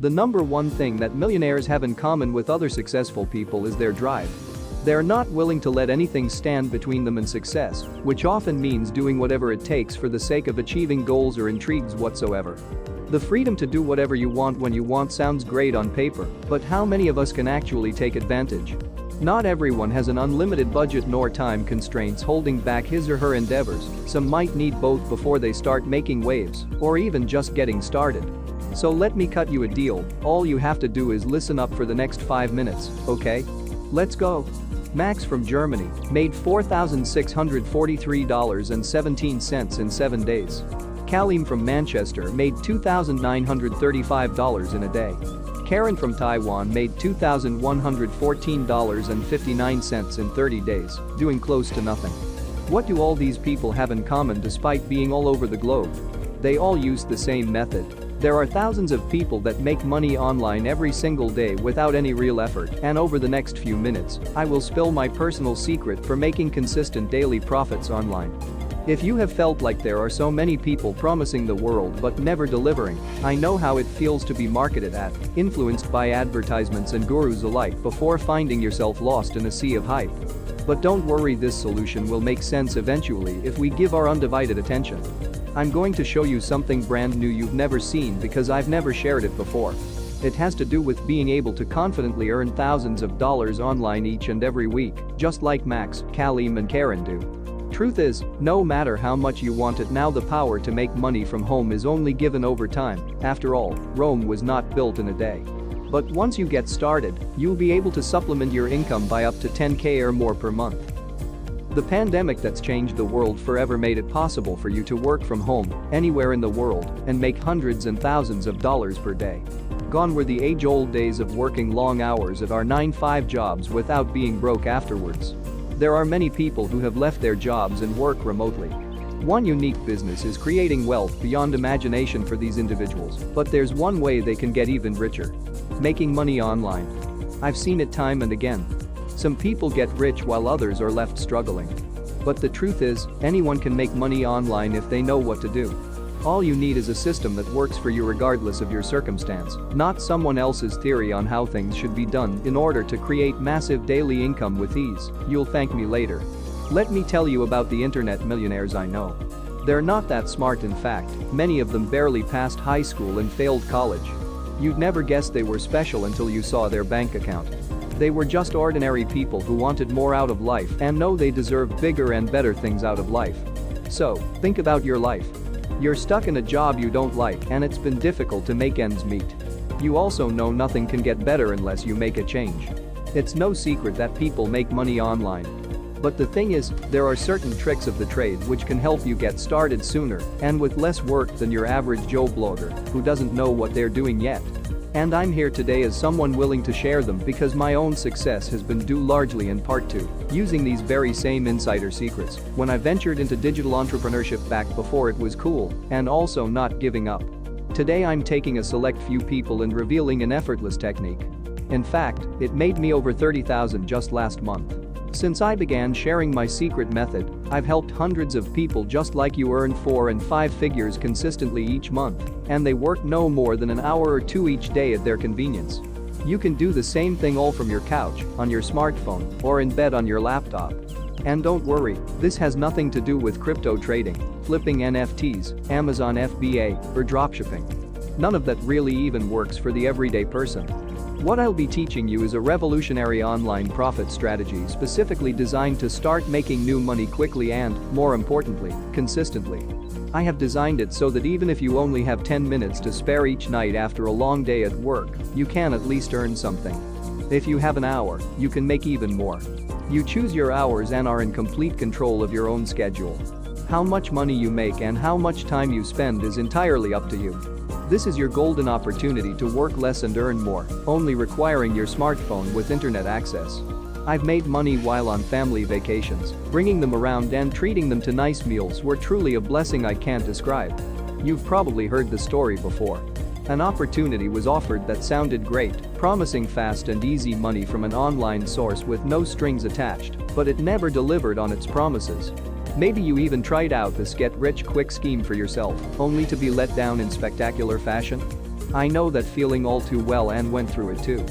The number one thing that millionaires have in common with other successful people is their drive. They're not willing to let anything stand between them and success, which often means doing whatever it takes for the sake of achieving goals or intrigues whatsoever. The freedom to do whatever you want when you want sounds great on paper, but how many of us can actually take advantage? Not everyone has an unlimited budget nor time constraints holding back his or her endeavors. Some might need both before they start making waves, or even just getting started. So let me cut you a deal, all you have to do is listen up for the next 5 minutes, okay? Let's go. Max from Germany made $4,643.17 in 7 days. Kalim from Manchester made $2,935 in a day. Karen from Taiwan made $2,114.59 in 30 days, doing close to nothing. What do all these people have in common despite being all over the globe? They all use the same method. There are thousands of people that make money online every single day without any real effort, and over the next few minutes, I will spill my personal secret for making consistent daily profits online. If you have felt like there are so many people promising the world but never delivering, I know how it feels to be marketed at, influenced by advertisements and gurus alike before finding yourself lost in a sea of hype. But don't worry, this solution will make sense eventually if we give our undivided attention. I'm going to show you something brand new you've never seen because I've never shared it before. It has to do with being able to confidently earn thousands of dollars online each and every week, just like Max, Kalim and Karen do. Truth is, no matter how much you want it now, the power to make money from home is only given over time. After all, Rome was not built in a day. But once you get started, you'll be able to supplement your income by up to $10K or more per month. The pandemic that's changed the world forever made it possible for you to work from home, anywhere in the world, and make hundreds and thousands of dollars per day. Gone were the age-old days of working long hours at our 9-to-5 jobs without being broke afterwards. There are many people who have left their jobs and work remotely. One unique business is creating wealth beyond imagination for these individuals, but there's one way they can get even richer. Making money online. I've seen it time and again. Some people get rich while others are left struggling. But the truth is, anyone can make money online if they know what to do. All you need is a system that works for you regardless of your circumstance, not someone else's theory on how things should be done in order to create massive daily income with ease. You'll thank me later. Let me tell you about the internet millionaires I know. They're not that smart, in fact, many of them barely passed high school and failed college. You'd never guess they were special until you saw their bank account. They were just ordinary people who wanted more out of life and know they deserve bigger and better things out of life. So, think about your life. You're stuck in a job you don't like and it's been difficult to make ends meet. You also know nothing can get better unless you make a change. It's no secret that people make money online. But the thing is, there are certain tricks of the trade which can help you get started sooner and with less work than your average Joe blogger who doesn't know what they're doing yet. And I'm here today as someone willing to share them because my own success has been due largely in part to using these very same insider secrets when I ventured into digital entrepreneurship back before it was cool, and also not giving up. Today I'm taking a select few people and revealing an effortless technique. In fact, it made me over $30,000 just last month. Since I began sharing my secret method, I've helped hundreds of people just like you earn 4 and 5 figures consistently each month, and they work no more than an hour or two each day at their convenience. You can do the same thing all from your couch, on your smartphone, or in bed on your laptop. And don't worry, this has nothing to do with crypto trading, flipping NFTs, Amazon FBA, or dropshipping. None of that really even works for the everyday person. What I'll be teaching you is a revolutionary online profit strategy specifically designed to start making new money quickly and, more importantly, consistently. I have designed it so that even if you only have 10 minutes to spare each night after a long day at work, you can at least earn something. If you have an hour, you can make even more. You choose your hours and are in complete control of your own schedule. How much money you make and how much time you spend is entirely up to you. This is your golden opportunity to work less and earn more, only requiring your smartphone with internet access. I've made money while on family vacations. Bringing them around and treating them to nice meals were truly a blessing I can't describe. You've probably heard the story before. An opportunity was offered that sounded great, promising fast and easy money from an online source with no strings attached, but it never delivered on its promises. Maybe you even tried out this get-rich-quick scheme for yourself, only to be let down in spectacular fashion. I know that feeling all too well and went through it too.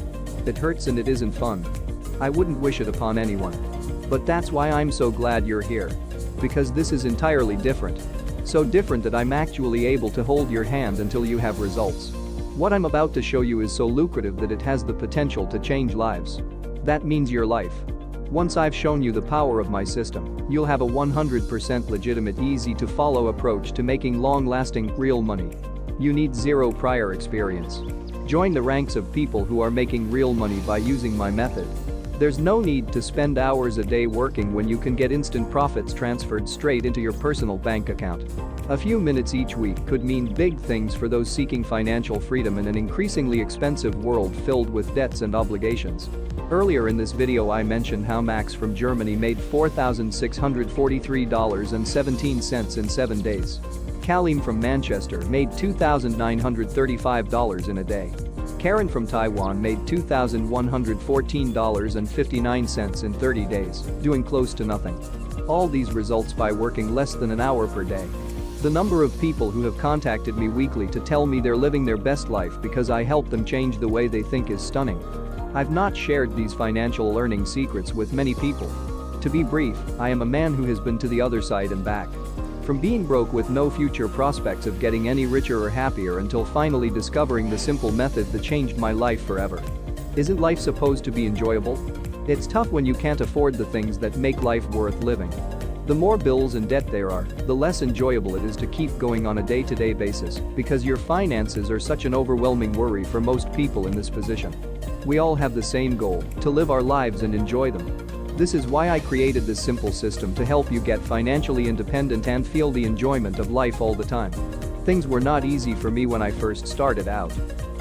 It hurts and it isn't fun. I wouldn't wish it upon anyone. But that's why I'm so glad you're here. Because this is entirely different. So different that I'm actually able to hold your hand until you have results. What I'm about to show you is so lucrative that it has the potential to change lives. That means your life. Once I've shown you the power of my system, you'll have a 100% legitimate, easy-to-follow approach to making long-lasting, real money. You need zero prior experience. Join the ranks of people who are making real money by using my method. There's no need to spend hours a day working when you can get instant profits transferred straight into your personal bank account. A few minutes each week could mean big things for those seeking financial freedom in an increasingly expensive world filled with debts and obligations. Earlier in this video I mentioned how Max from Germany made $4,643.17 in 7 days. Kalim from Manchester made $2,935 in a day. Karen from Taiwan made $2,114.59 in 30 days, doing close to nothing. All these results by working less than an hour per day. The number of people who have contacted me weekly to tell me they're living their best life because I help them change the way they think is stunning. I've not shared these financial learning secrets with many people. To be brief, I am a man who has been to the other side and back. From being broke with no future prospects of getting any richer or happier until finally discovering the simple method that changed my life forever. Isn't life supposed to be enjoyable? It's tough when you can't afford the things that make life worth living. The more bills and debt there are, the less enjoyable it is to keep going on a day-to-day basis because your finances are such an overwhelming worry for most people in this position. We all have the same goal, to live our lives and enjoy them. This is why I created this simple system to help you get financially independent and feel the enjoyment of life all the time. Things were not easy for me when I first started out.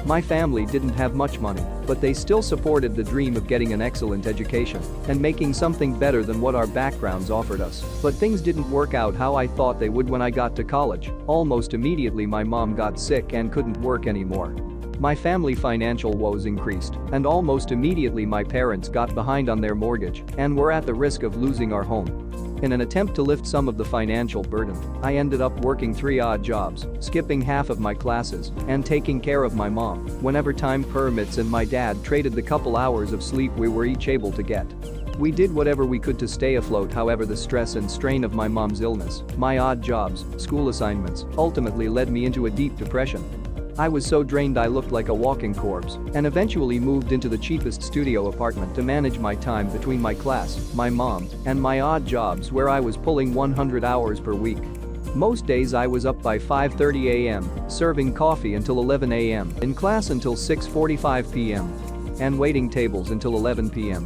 My family didn't have much money, but they still supported the dream of getting an excellent education and making something better than what our backgrounds offered us. But things didn't work out how I thought they would when I got to college. Almost immediately my mom got sick and couldn't work anymore. My family financial woes increased, and almost immediately my parents got behind on their mortgage and were at the risk of losing our home. In an attempt to lift some of the financial burden, I ended up working 3 odd jobs, skipping half of my classes, and taking care of my mom whenever time permits, and my dad traded the couple hours of sleep we were each able to get. We did whatever we could to stay afloat. However, the stress and strain of my mom's illness, my odd jobs, school assignments, ultimately led me into a deep depression. I was so drained I looked like a walking corpse and eventually moved into the cheapest studio apartment to manage my time between my class, my mom, and my odd jobs where I was pulling 100 hours per week. Most days I was up by 5:30 a.m., serving coffee until 11 a.m., in class until 6:45 p.m., and waiting tables until 11 p.m.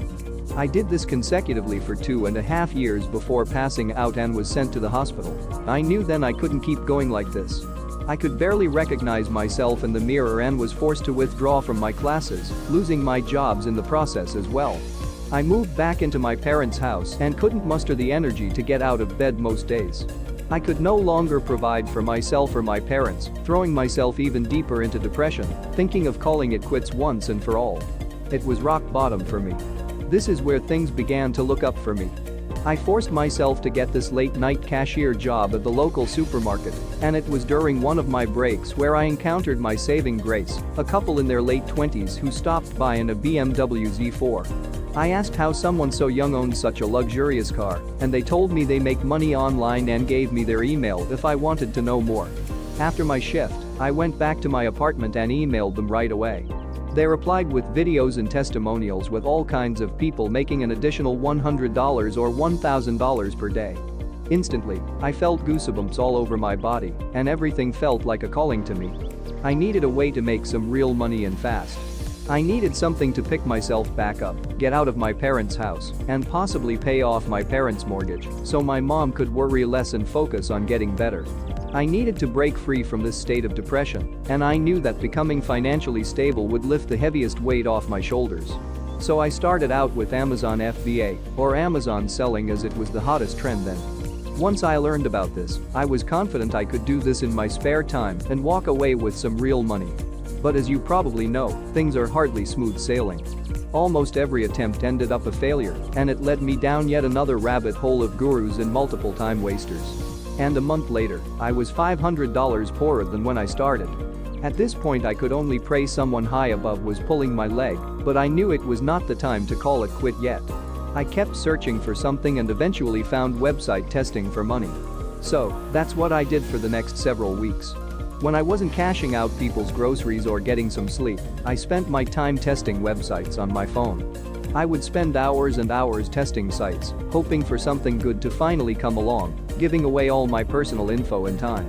I did this consecutively for 2.5 years before passing out and was sent to the hospital. I knew then I couldn't keep going like this. I could barely recognize myself in the mirror and was forced to withdraw from my classes, losing my jobs in the process as well. I moved back into my parents' house and couldn't muster the energy to get out of bed most days. I could no longer provide for myself or my parents, throwing myself even deeper into depression, thinking of calling it quits once and for all. It was rock bottom for me. This is where things began to look up for me. I forced myself to get this late-night cashier job at the local supermarket, and it was during one of my breaks where I encountered my saving grace, a couple in their late 20s who stopped by in a BMW Z4. I asked how someone so young owned such a luxurious car, and they told me they make money online and gave me their email if I wanted to know more. After my shift, I went back to my apartment and emailed them right away. They replied with videos and testimonials with all kinds of people making an additional $100 or $1,000 per day. Instantly, I felt goosebumps all over my body, and everything felt like a calling to me. I needed a way to make some real money and fast. I needed something to pick myself back up, get out of my parents' house, and possibly pay off my parents' mortgage so my mom could worry less and focus on getting better. I needed to break free from this state of depression, and I knew that becoming financially stable would lift the heaviest weight off my shoulders. So I started out with Amazon FBA, or Amazon selling as it was the hottest trend then. Once I learned about this, I was confident I could do this in my spare time and walk away with some real money. But as you probably know, things are hardly smooth sailing. Almost every attempt ended up a failure, and it led me down yet another rabbit hole of gurus and multiple time wasters. And a month later, I was $500 poorer than when I started. At this point I could only pray someone high above was pulling my leg, but I knew it was not the time to call it quit yet. I kept searching for something and eventually found website testing for money. So, that's what I did for the next several weeks. When I wasn't cashing out people's groceries or getting some sleep, I spent my time testing websites on my phone. I would spend hours and hours testing sites, hoping for something good to finally come along, giving away all my personal info and time.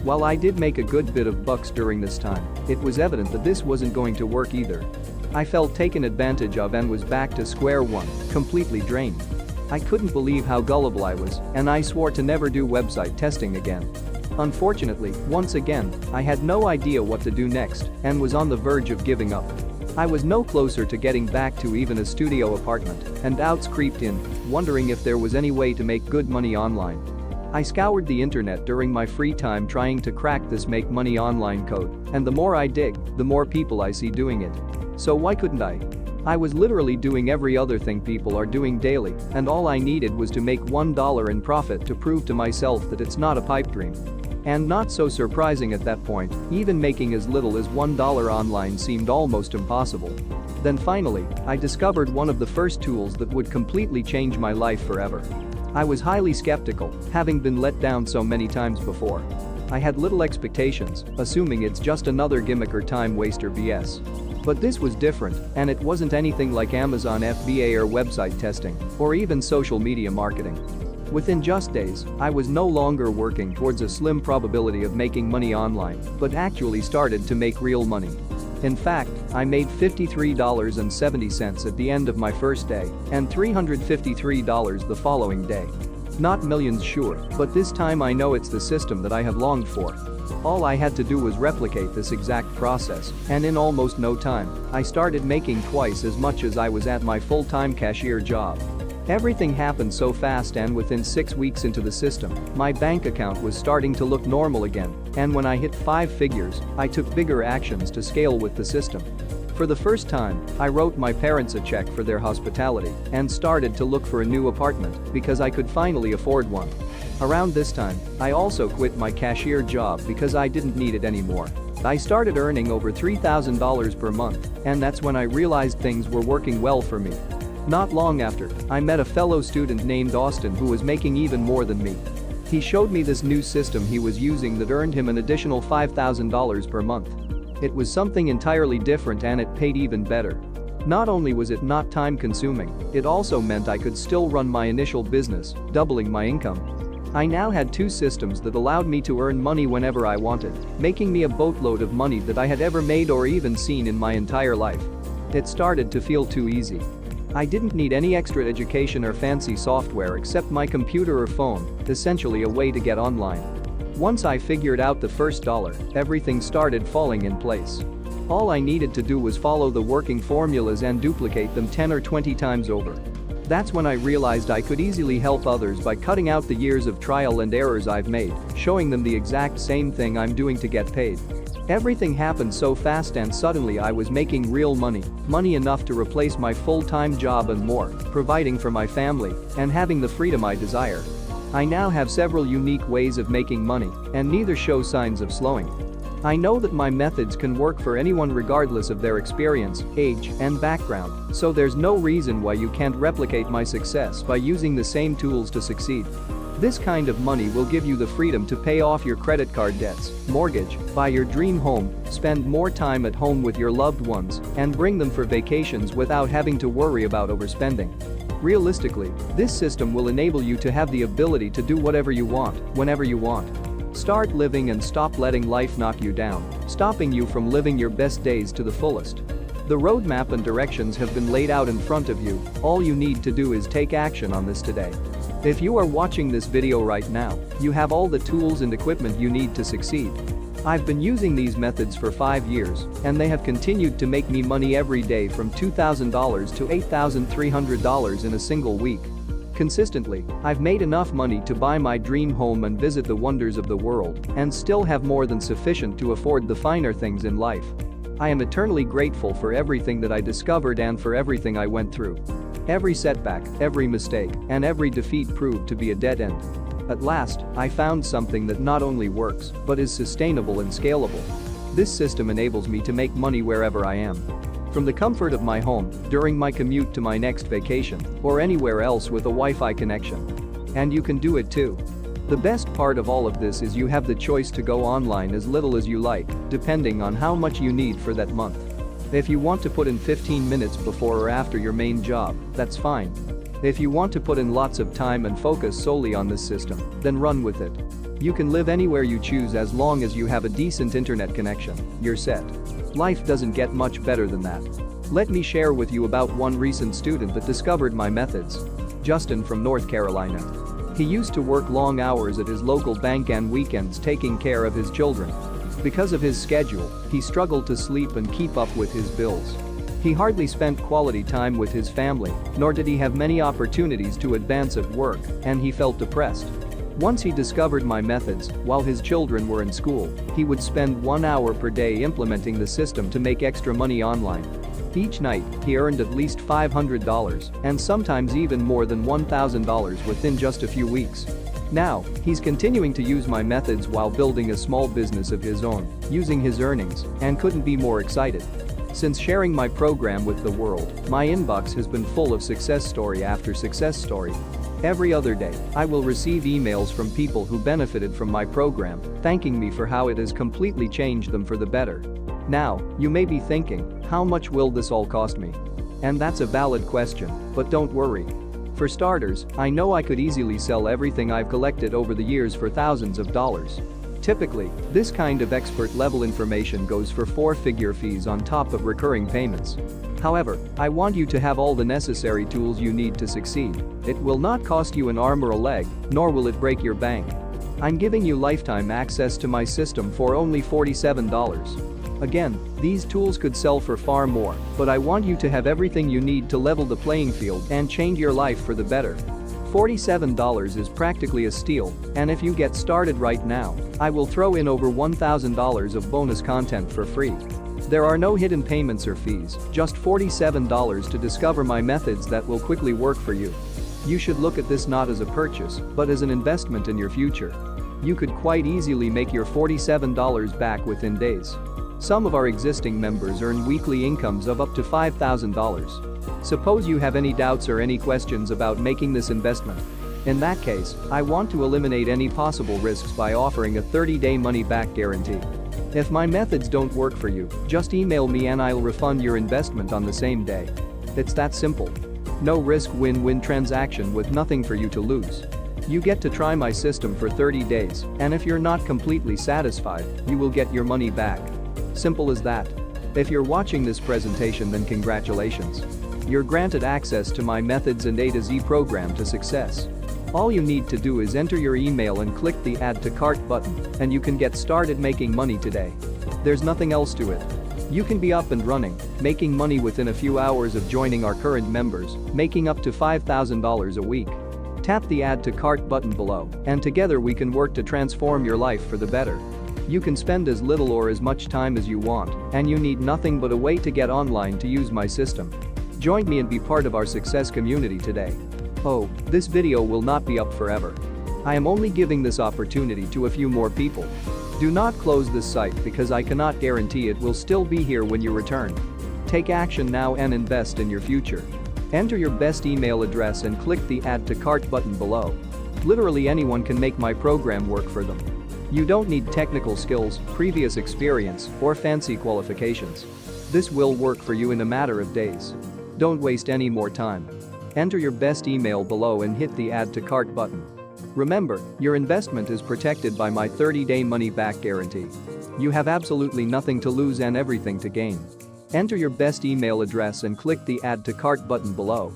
While I did make a good bit of bucks during this time, it was evident that this wasn't going to work either. I felt taken advantage of and was back to square one, completely drained. I couldn't believe how gullible I was, and I swore to never do website testing again. Unfortunately, once again, I had no idea what to do next and was on the verge of giving up. I was no closer to getting back to even a studio apartment, and doubts creeped in, wondering if there was any way to make good money online. I scoured the internet during my free time trying to crack this make money online code, and the more I dig, the more people I see doing it. So why couldn't I? I was literally doing every other thing people are doing daily, and all I needed was to make $1 in profit to prove to myself that it's not a pipe dream. And not so surprising at that point, even making as little as $1 online seemed almost impossible. Then finally, I discovered one of the first tools that would completely change my life forever. I was highly skeptical, having been let down so many times before. I had little expectations, assuming it's just another gimmick or time waster BS. But this was different, and it wasn't anything like Amazon FBA or website testing, or even social media marketing. Within just days, I was no longer working towards a slim probability of making money online, but actually started to make real money. In fact, I made $53.70 at the end of my first day, and $353 the following day. Not millions sure, but this time I know it's the system that I have longed for. All I had to do was replicate this exact process, and in almost no time, I started making twice as much as I was at my full-time cashier job. Everything happened so fast, and within 6 weeks into the system, my bank account was starting to look normal again, and when I hit 5 figures, I took bigger actions to scale with the system. For the first time, I wrote my parents a check for their hospitality and started to look for a new apartment because I could finally afford one. Around this time, I also quit my cashier job because I didn't need it anymore. I started earning over $3,000 per month, and that's when I realized things were working well for me. Not long after, I met a fellow student named Austin who was making even more than me. He showed me this new system he was using that earned him an additional $5,000 per month. It was something entirely different, and it paid even better. Not only was it not time-consuming, it also meant I could still run my initial business, doubling my income. I now had 2 systems that allowed me to earn money whenever I wanted, making me a boatload of money that I had ever made or even seen in my entire life. It started to feel too easy. I didn't need any extra education or fancy software except my computer or phone, essentially a way to get online. Once I figured out the first dollar, everything started falling in place. All I needed to do was follow the working formulas and duplicate them 10 or 20 times over. That's when I realized I could easily help others by cutting out the years of trial and errors I've made, showing them the exact same thing I'm doing to get paid. Everything happened so fast, and suddenly I was making real money, money enough to replace my full-time job and more, providing for my family, and having the freedom I desire. I now have several unique ways of making money, and neither show signs of slowing. I know that my methods can work for anyone regardless of their experience, age, and background, so there's no reason why you can't replicate my success by using the same tools to succeed. This kind of money will give you the freedom to pay off your credit card debts, mortgage, buy your dream home, spend more time at home with your loved ones, and bring them for vacations without having to worry about overspending. Realistically, this system will enable you to have the ability to do whatever you want, whenever you want. Start living and stop letting life knock you down, stopping you from living your best days to the fullest. The roadmap and directions have been laid out in front of you. All you need to do is take action on this today. If you are watching this video right now, you have all the tools and equipment you need to succeed. I've been using these methods for 5 years, and they have continued to make me money every day, from $2,000 to $8,300 in a single week. Consistently, I've made enough money to buy my dream home and visit the wonders of the world, and still have more than sufficient to afford the finer things in life. I am eternally grateful for everything that I discovered and for everything I went through. Every setback, every mistake, and every defeat proved to be a dead end. At last, I found something that not only works, but is sustainable and scalable. This system enables me to make money wherever I am. From the comfort of my home, during my commute to my next vacation, or anywhere else with a Wi-Fi connection. And you can do it too. The best part of all of this is you have the choice to go online as little as you like, depending on how much you need for that month. If you want to put in 15 minutes before or after your main job, that's fine. If you want to put in lots of time and focus solely on this system, then run with it. You can live anywhere you choose as long as you have a decent internet connection, you're set. Life doesn't get much better than that. Let me share with you about one recent student that discovered my methods. Justin from North Carolina. He used to work long hours at his local bank and weekends taking care of his children. Because of his schedule, he struggled to sleep and keep up with his bills. He hardly spent quality time with his family, nor did he have many opportunities to advance at work, and he felt depressed. Once he discovered my methods, while his children were in school, he would spend 1 hour per day implementing the system to make extra money online. Each night, he earned at least $500 and sometimes even more than $1,000 within just a few weeks. Now, he's continuing to use my methods while building a small business of his own, using his earnings, and couldn't be more excited. Since sharing my program with the world, my inbox has been full of success story after success story. Every other day, I will receive emails from people who benefited from my program, thanking me for how it has completely changed them for the better. Now, you may be thinking, how much will this all cost me? And that's a valid question, but don't worry. For starters, I know I could easily sell everything I've collected over the years for thousands of dollars. Typically, this kind of expert-level information goes for 4-figure fees on top of recurring payments. However, I want you to have all the necessary tools you need to succeed. It will not cost you an arm or a leg, nor will it break your bank. I'm giving you lifetime access to my system for only $47. Again, these tools could sell for far more, but I want you to have everything you need to level the playing field and change your life for the better. $47 is practically a steal, and if you get started right now, I will throw in over $1,000 of bonus content for free. There are no hidden payments or fees, just $47 to discover my methods that will quickly work for you. You should look at this not as a purchase, but as an investment in your future. You could quite easily make your $47 back within days. Some of our existing members earn weekly incomes of up to $5,000. Suppose you have any doubts or any questions about making this investment. In that case, I want to eliminate any possible risks by offering a 30-day money-back guarantee. If my methods don't work for you, just email me and I'll refund your investment on the same day. It's that simple. No risk, win-win transaction with nothing for you to lose. You get to try my system for 30 days, and if you're not completely satisfied, you will get your money back. Simple as that. If you're watching this presentation, then congratulations. You're granted access to my methods and A to Z program to success. All you need to do is enter your email and click the Add to Cart button, and you can get started making money today. There's nothing else to it. You can be up and running, making money within a few hours of joining our current members, making up to $5,000 a week. Tap the Add to Cart button below, and together we can work to transform your life for the better. You can spend as little or as much time as you want, and you need nothing but a way to get online to use my system. Join me and be part of our success community today. Oh, this video will not be up forever. I am only giving this opportunity to a few more people. Do not close this site because I cannot guarantee it will still be here when you return. Take action now and invest in your future. Enter your best email address and click the Add to Cart button below. Literally anyone can make my program work for them. You don't need technical skills, previous experience, or fancy qualifications. This will work for you in a matter of days. Don't waste any more time. Enter your best email below and hit the Add to Cart button. Remember, your investment is protected by my 30-day money-back guarantee. You have absolutely nothing to lose and everything to gain. Enter your best email address and click the Add to Cart button below.